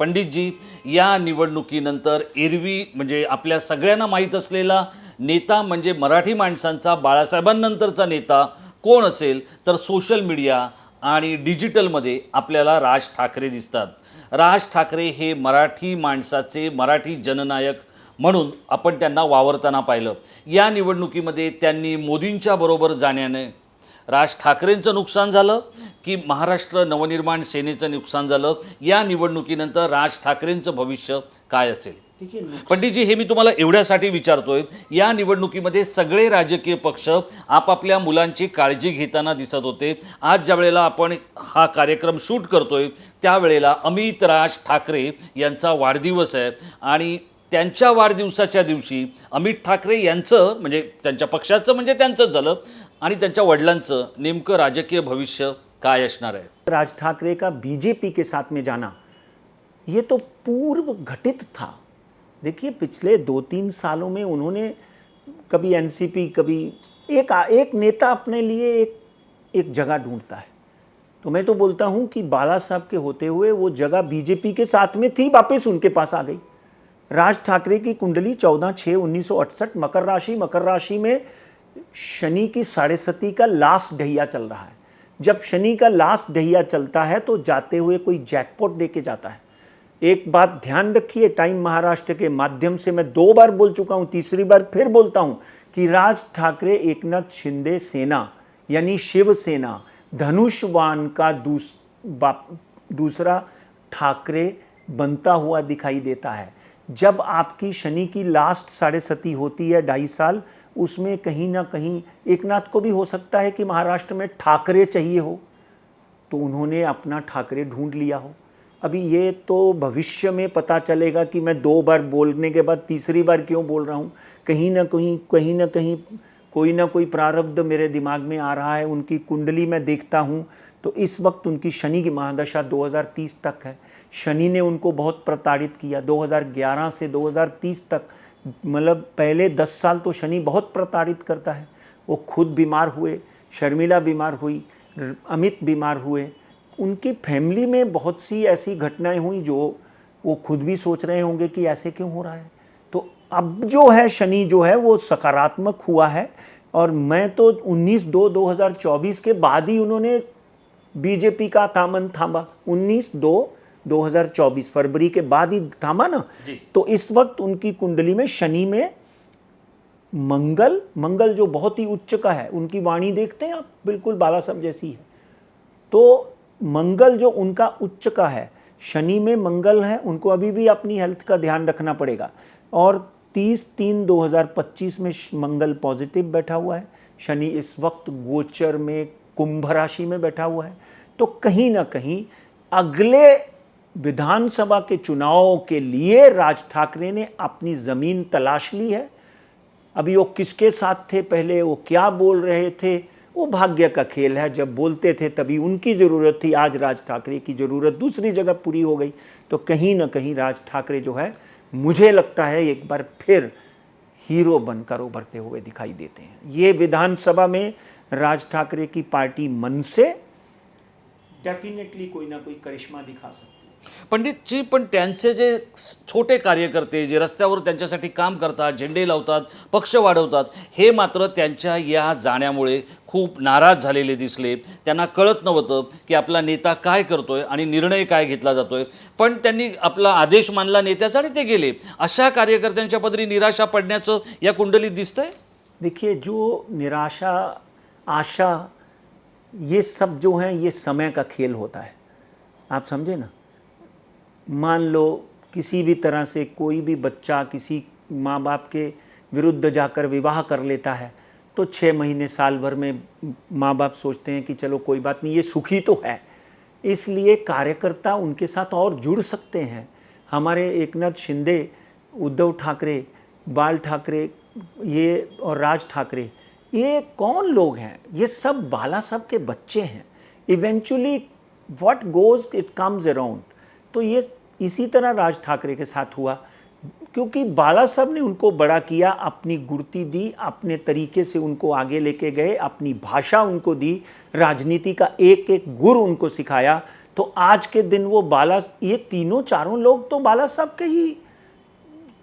पंडितजी, या निवडणुकीनंतर एरवी म्हणजे आपल्या सगळ्यांना माहीत असलेला नेता म्हणजे मराठी माणसांचा बाळासाहेबांनंतरचा नेता कोण असेल तर सोशल मीडिया आणि डिजिटलमध्ये आपल्याला राज ठाकरे दिसतात. राज ठाकरे हे मराठी माणसाचे मराठी जननायक म्हणून आपण त्यांना वावरताना पाहिलं. या निवडणुकीमध्ये त्यांनी मोदींच्या बरोबर जाण्याने राज ठाकरेंचं नुकसान झालं की महाराष्ट्र नवनिर्माण सेनेचं नुकसान झालं. या निवडणुकीनंतर राज ठाकरेंचं भविष्य काय असेल? पंडितजी, हे मी तुम्हाला एवढ्यासाठी विचारतोय, या निवडणुकीमध्ये सगळे राजकीय पक्ष आपापल्या मुलांची काळजी घेताना दिसत होते. आज ज्या वेळेला आपण हा कार्यक्रम शूट करतोय त्यावेळेला अमित राज ठाकरे यांचा वाढदिवस आहे आणि त्यांच्या वाढदिवसाच्या दिवशी अमित ठाकरे यांचं म्हणजे त्यांच्या पक्षाचं म्हणजे त्यांचंच झालं आणि त्यांच्या वडिलांचं नेमकं राजकीय भविष्य काय असणार आहे? राज ठाकरे का बीजेपी के साथ में जाना ये तो पूर्व घटित था। देखिए पिछले 2-3 सालों में उन्होंने कभी एनसीपी कभी एक नेता अपने लिए एक जगह ढूंढता है। तो मैं तो बोलता हूं कि बाला साहब के होते हुए वो जगह बीजेपी के साथ में थी, वापस उनके पास आ गई। राज ठाकरे की कुंडली 14/6/1968 मकर राशि में शनि की साढ़े सती का लास्ट ढैया चल रहा है। जब शनि का लास्ट ढैया चलता है तो जाते हुए कोई जैकपॉट देके जाता है। एक बात ध्यान रखिए, टाइम महाराष्ट्र के माध्यम से मैं 2 बार बोल चुका हूं, तीसरी बार फिर बोलता हूं कि राज ठाकरे एकनाथ शिंदे सेना यानी शिवसेना धनुष्वान का दूसरा ठाकरे बनता हुआ दिखाई देता है। जब आपकी शनि की लास्ट साढ़े सती होती है 2.5 साल, उसमें कहीं ना कहीं एकनाथ को भी हो सकता है कि महाराष्ट्र में ठाकरे चाहिए हो, तो उन्होंने अपना ठाकरे ढूंढ लिया हो। अभी ये तो भविष्य में पता चलेगा कि मैं 2 बार बोलने के बाद तीसरी बार क्यों बोल रहा हूँ। कहीं ना कहीं कोई ना कोई प्रारब्ध मेरे दिमाग में आ रहा है। उनकी कुंडली में देखता हूँ तो इस वक्त उनकी शनि की महादशा 2030 तक है। शनि ने उनको बहुत प्रताड़ित किया 2011 से 2030 तक, मतलब पहले 10 साल तो शनि बहुत प्रताड़ित करता है। वो खुद बीमार हुए, शर्मिला बीमार हुई, अमित बीमार हुए, उनकी फैमिली में बहुत सी ऐसी घटनाएं हुई जो वो खुद भी सोच रहे होंगे कि ऐसे क्यों हो रहा है। तो अब जो है शनि जो है वो सकारात्मक हुआ है और मैं तो 19/2/2024 के बाद ही उन्होंने बीजेपी का दामन थामा। 19/2/2024 फरवरी के बाद ही थामा ना। तो इस वक्त उनकी कुंडली में शनि में मंगल जो बहुत ही उच्च का है, उनकी वाणी देखते हैं आप, बिल्कुल बाला साहब जैसी है। तो मंगल जो उनका उच्च का है, शनि में मंगल है, उनको अभी भी अपनी हेल्थ का ध्यान रखना पड़ेगा। और 30/3/2025 में मंगल पॉजिटिव बैठा हुआ है। शनि इस वक्त गोचर में कुंभ राशि में बैठा हुआ है। तो कहीं ना कहीं अगले विधानसभा के चुनाव के लिए राज ठाकरे ने अपनी जमीन तलाश ली है। अभी वो किसके साथ थे, पहले वो क्या बोल रहे थे, वो भाग्य का खेल है। जब बोलते थे तभी उनकी ज़रूरत थी, आज राज ठाकरे की ज़रूरत दूसरी जगह पूरी हो गई। तो कहीं ना कहीं राज ठाकरे जो है, मुझे लगता है एक बार फिर हीरो बनकर उभरते हुए दिखाई देते हैं। ये विधानसभा में राज ठाकरे की पार्टी मन से डेफिनेटली कोई ना कोई करिश्मा दिखा सकती है। पंडितजी, पण त्यांचे जे छोटे कार्यकर्ते जे रस्त्यावर त्यांच्यासाठी काम करतात, झेंडे लावतात, पक्ष वाढवतात, हे मात्र त्यांच्या या जाण्यामुळे खूप नाराज झालेले दिसले. त्यांना कळत नव्हतं की आपला नेता काय करतोय आणि निर्णय काय घेतला जातोय. पण त्यांनी आपला आदेश मानला नेत्याचा आणि ते गेले. अशा कार्यकर्त्यांच्या पदरी निराशा पडण्याचं या कुंडलीत दिसतंय. देखिए, जो निराशा आशा ये सब जो है ये समय का खेल होता है, आप समझे ना। मान लो किसी भी तरह से कोई भी बच्चा किसी माँ बाप के विरुद्ध जाकर विवाह कर लेता है तो 6 महीने साल भर में माँ बाप सोचते हैं कि चलो कोई बात नहीं, ये सुखी तो है। इसलिए कार्यकर्ता उनके साथ और जुड़ सकते हैं। हमारे एकनाथ शिंदे, उद्धव ठाकरे, बाल ठाकरे ये और राज ठाकरे, ये कौन लोग हैं? ये सब बाला साहब के बच्चे हैं। Eventually what goes it comes around. तो ये इसी तरह राज ठाकरे के साथ हुआ, क्योंकि बाला साहब ने उनको बड़ा किया, अपनी गुड़ती दी, अपने तरीके से उनको आगे लेके गए, अपनी भाषा उनको दी, राजनीति का एक एक गुर उनको सिखाया। तो आज के दिन वो बाला, ये तीनों चारों लोग तो बाला साहब के ही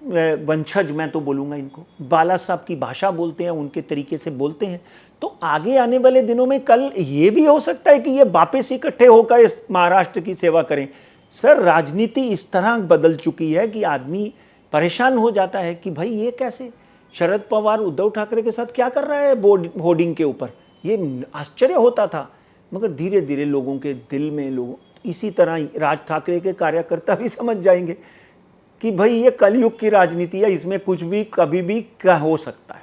वंशज, मैं तो बोलूँगा इनको, बाला साहब की भाषा बोलते हैं, उनके तरीके से बोलते हैं। तो आगे आने वाले दिनों में कल ये भी हो सकता है कि ये वापस इकट्ठे होकर इस महाराष्ट्र की सेवा करें। सर, राजनीति इस तरह बदल चुकी है कि आदमी परेशान हो जाता है कि भाई ये कैसे, शरद पवार उद्धव ठाकरे के साथ क्या कर रहा है बोर्ड होर्डिंग के ऊपर, ये आश्चर्य होता था। मगर धीरे धीरे लोगों के दिल में, लोगों, इसी तरह राज ठाकरे के कार्यकर्ता भी समझ जाएंगे कि भाई ये कलयुग की राजनीति है, इसमें कुछ भी कभी भी क्या हो सकता है।